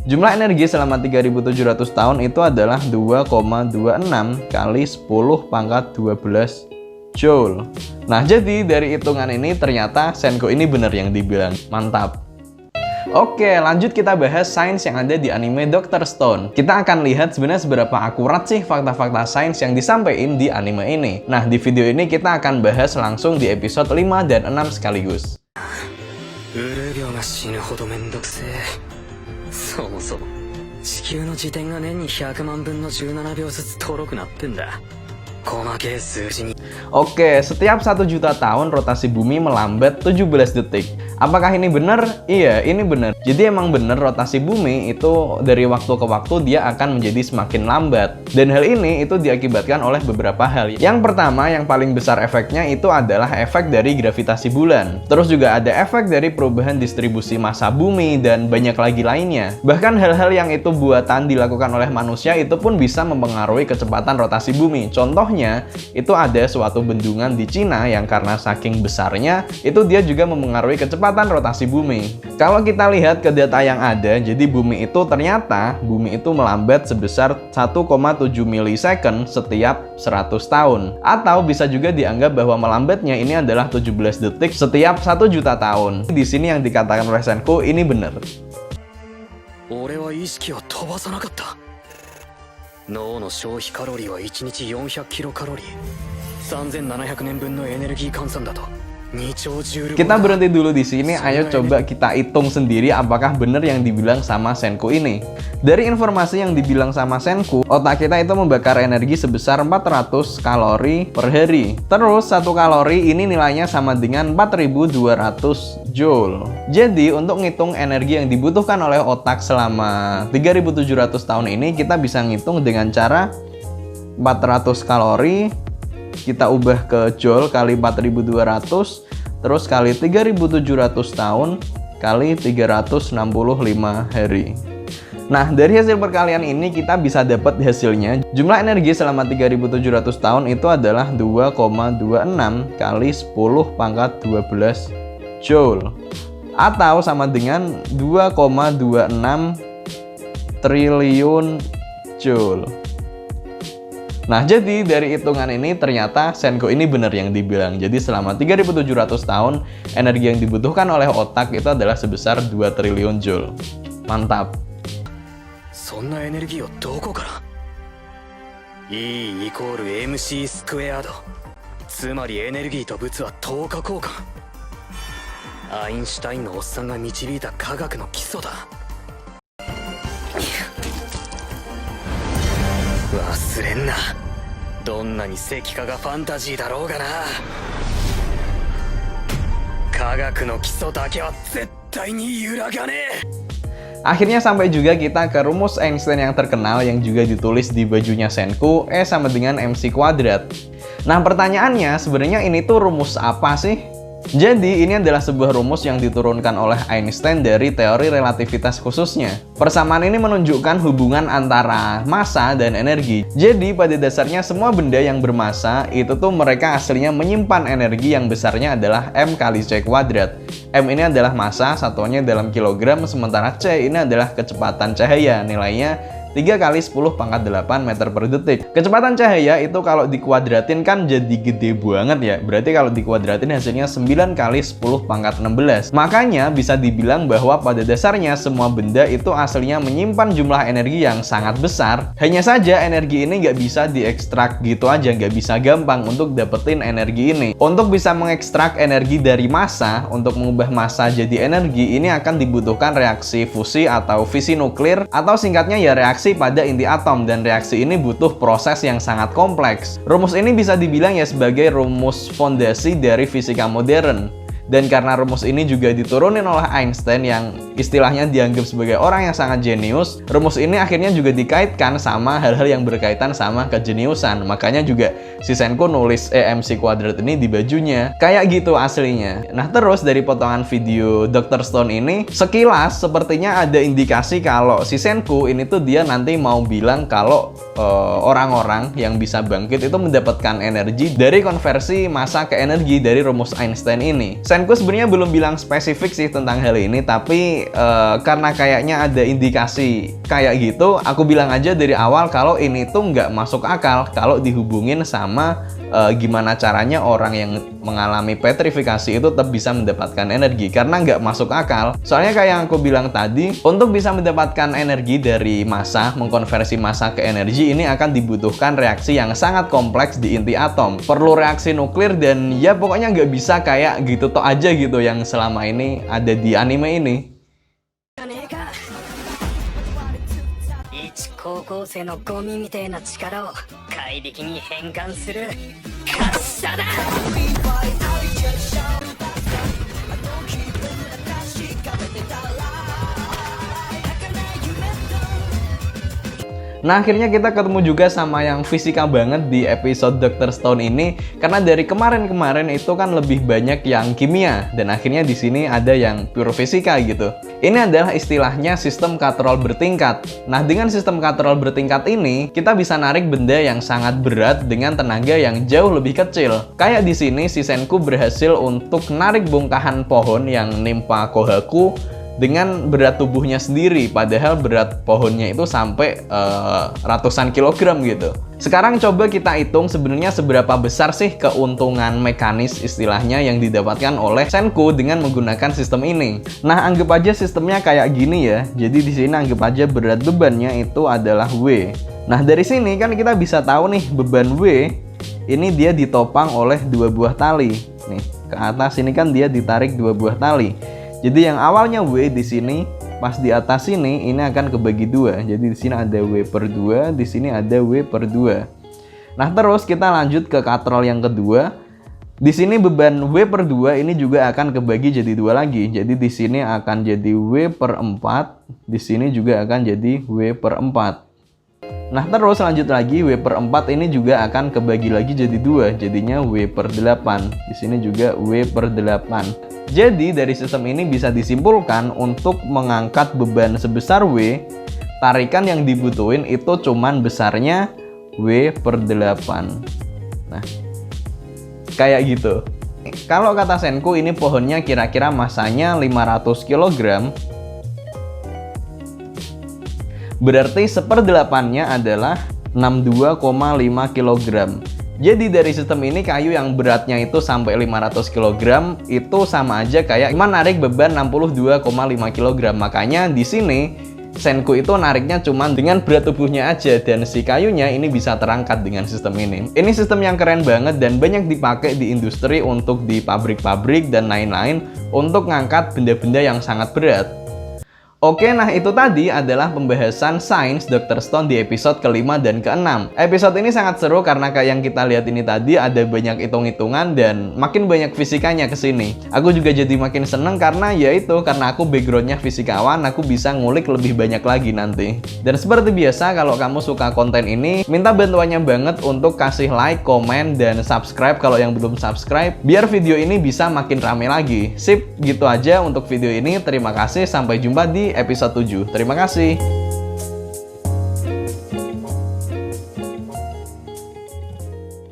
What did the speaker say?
Jumlah energi selama 3700 tahun itu adalah 2,26 kali 10 pangkat 12 Joule. Nah, jadi dari hitungan ini ternyata Senku ini benar yang dibilang. Mantap. Oke, lanjut kita bahas sains yang ada di anime Dr. Stone. Kita akan lihat sebenarnya seberapa akurat sih fakta-fakta sains yang disampaikan di anime ini. Nah, di video ini kita akan bahas langsung di episode 5 dan 6 sekaligus. Oke, setiap 1 juta tahun rotasi bumi melambat 17 detik. Apakah ini benar? Iya, ini benar. Jadi emang benar rotasi bumi itu dari waktu ke waktu dia akan menjadi semakin lambat. Dan hal ini itu diakibatkan oleh beberapa hal. Yang pertama, yang paling besar efeknya itu adalah efek dari gravitasi bulan. Terus juga ada efek dari perubahan distribusi massa bumi dan banyak lagi lainnya. Bahkan hal-hal yang itu buatan dilakukan oleh manusia itu pun bisa mempengaruhi kecepatan rotasi bumi. Contohnya, itu ada suatu bendungan di Cina yang karena saking besarnya, itu dia juga mempengaruhi kecepatan rotasi bumi. Kalau kita lihat ke data yang ada, jadi bumi itu melambat sebesar 1,7 milisecond setiap 100 tahun. Atau bisa juga dianggap bahwa melambatnya ini adalah 17 detik setiap 1 juta tahun. Di sini yang dikatakan oleh Senku ini benar. 脳の消費カロリーは1日400キロカロリー。3700年分のエネルギー換算だと Kita berhenti dulu di sini, ayo coba kita hitung sendiri apakah benar yang dibilang sama Senku ini. Dari informasi yang dibilang sama Senku, otak kita itu membakar energi sebesar 400 kalori per hari. Terus 1 kalori ini nilainya sama dengan 4200 Joule. Jadi untuk ngitung energi yang dibutuhkan oleh otak selama 3700 tahun ini, kita bisa ngitung dengan cara 400 kalori kita ubah ke Joule kali 4200, terus kali 3700 tahun kali 365 hari. Nah, dari hasil perkalian ini kita bisa dapat hasilnya. Jumlah energi selama 3700 tahun itu adalah 2,26 kali 10 pangkat 12 Joule. Atau sama dengan 2,26 triliun Joule. Nah, jadi dari hitungan ini ternyata Senku ini benar yang dibilang. Jadi selama 3700 tahun, energi yang dibutuhkan oleh otak itu adalah sebesar 2 triliun Joule. Mantap. そんなエネルギーをどこから? E = mc²。つまりエネルギーと物は等価交換。アインシュタインのおっさんが導いた科学の基礎だ。忘れんな。どんなに石化がファンタジーだろうがな。科学の基礎だけは絶対に揺らがねえ。Akhirnya sampai juga kita ke rumus Einstein yang terkenal yang juga ditulis di bajunya Senku, E sama dengan mc². Nah, pertanyaannya sebenarnya ini tuh rumus apa sih? Jadi, ini adalah sebuah rumus yang diturunkan oleh Einstein dari teori relativitas khususnya. Persamaan ini menunjukkan hubungan antara massa dan energi. Jadi, pada dasarnya semua benda yang bermassa itu tuh mereka aslinya menyimpan energi yang besarnya adalah M kali C². M ini adalah massa, satuannya dalam kilogram, sementara C ini adalah kecepatan cahaya, nilainya 3 kali 10 pangkat 8 meter per detik. Kecepatan cahaya itu kalau dikuadratin kan jadi gede banget ya. Berarti kalau dikuadratin hasilnya 9 kali 10 pangkat 16. Makanya bisa dibilang bahwa pada dasarnya semua benda itu aslinya menyimpan jumlah energi yang sangat besar. Hanya saja energi ini nggak bisa diekstrak gitu aja, nggak bisa gampang untuk dapetin energi ini. Untuk bisa mengekstrak energi dari massa, untuk mengubah massa jadi energi, ini akan dibutuhkan reaksi fusi atau fisi nuklir, atau singkatnya ya reaksi pada inti atom, dan reaksi ini butuh proses yang sangat kompleks. Rumus ini bisa dibilang ya sebagai rumus fondasi dari fisika modern. Dan karena rumus ini juga diturunin oleh Einstein yang istilahnya dianggap sebagai orang yang sangat jenius, rumus ini akhirnya juga dikaitkan sama hal-hal yang berkaitan sama kejeniusan. Makanya juga si Senku nulis EMC² ini di bajunya. Kayak gitu aslinya. Nah, terus dari potongan video Dr. Stone ini, sekilas sepertinya ada indikasi kalau si Senku ini tuh dia nanti mau bilang kalau orang-orang yang bisa bangkit itu mendapatkan energi dari konversi massa ke energi dari rumus Einstein ini. Senku sebenarnya belum bilang spesifik sih tentang hal ini, tapi karena kayaknya ada indikasi kayak gitu, aku bilang aja dari awal kalau ini tuh nggak masuk akal kalau dihubungin sama gimana caranya orang yang mengalami petrifikasi itu tetap bisa mendapatkan energi, karena nggak masuk akal. Soalnya kayak yang aku bilang tadi, untuk bisa mendapatkan energi dari massa, mengkonversi massa ke energi, ini akan dibutuhkan reaksi yang sangat kompleks di inti atom. Perlu reaksi nuklir dan ya pokoknya nggak bisa kayak gitu toh aja gitu yang selama ini ada di anime ini. 高校生のゴミみたいな力を怪力に変換する発射だ。 Nah, akhirnya kita ketemu juga sama yang fisika banget di episode Dr. Stone ini, karena dari kemarin-kemarin itu kan lebih banyak yang kimia, dan akhirnya di sini ada yang pure fisika gitu. Ini adalah istilahnya sistem katrol bertingkat. Nah, dengan sistem katrol bertingkat ini, kita bisa narik benda yang sangat berat dengan tenaga yang jauh lebih kecil. Kayak di sini si Senku berhasil untuk narik bongkahan pohon yang nimpa Kohaku dengan berat tubuhnya sendiri, padahal berat pohonnya itu sampai ratusan kilogram gitu. Sekarang coba kita hitung sebenarnya seberapa besar sih keuntungan mekanis istilahnya yang didapatkan oleh Senku dengan menggunakan sistem ini. Nah, anggap aja sistemnya kayak gini ya. Jadi di sini anggap aja berat bebannya itu adalah W. Nah, dari sini kan kita bisa tahu nih beban W ini dia ditopang oleh 2 buah tali. Nih, ke atas ini kan dia ditarik 2 buah tali. Jadi yang awalnya W di sini, pas di atas sini ini akan kebagi 2. Jadi di sini ada W per 2, di sini ada W per 2. Nah, terus kita lanjut ke katrol yang kedua. Di sini beban W per 2 ini juga akan kebagi jadi 2 lagi. Jadi di sini akan jadi W per 4, di sini juga akan jadi W per 4. Nah, terus lanjut lagi W per 4 ini juga akan kebagi lagi jadi 2, jadinya W per 8. Di sini juga W per 8. Jadi dari sistem ini bisa disimpulkan untuk mengangkat beban sebesar W, tarikan yang dibutuhin itu cuman besarnya W per 8. Nah, kayak gitu. Kalau kata Senku ini pohonnya kira-kira masanya 500 kg. Berarti 1/8-nya adalah 62,5 kg. Jadi dari sistem ini kayu yang beratnya itu sampai 500 kg itu sama aja kayak narik beban 62,5 kg. Makanya di sini Senku itu nariknya cuma dengan berat tubuhnya aja, dan si kayunya ini bisa terangkat dengan sistem ini. Ini sistem yang keren banget dan banyak dipakai di industri untuk di pabrik-pabrik dan lain-lain untuk ngangkat benda-benda yang sangat berat. Oke, nah itu tadi adalah pembahasan sains Dr. Stone di episode kelima dan keenam. Episode ini sangat seru karena kayak yang kita lihat ini tadi ada banyak hitung-hitungan dan makin banyak fisikanya ke sini. Aku juga jadi makin seneng karena ya itu, karena aku backgroundnya fisikawan, aku bisa ngulik lebih banyak lagi nanti. Dan seperti biasa, kalau kamu suka konten ini, minta bantuannya banget untuk kasih like, komen, dan subscribe kalau yang belum subscribe, biar video ini bisa makin rame lagi. Sip, gitu aja untuk video ini. Terima kasih, sampai jumpa di episode 7. Terima kasih.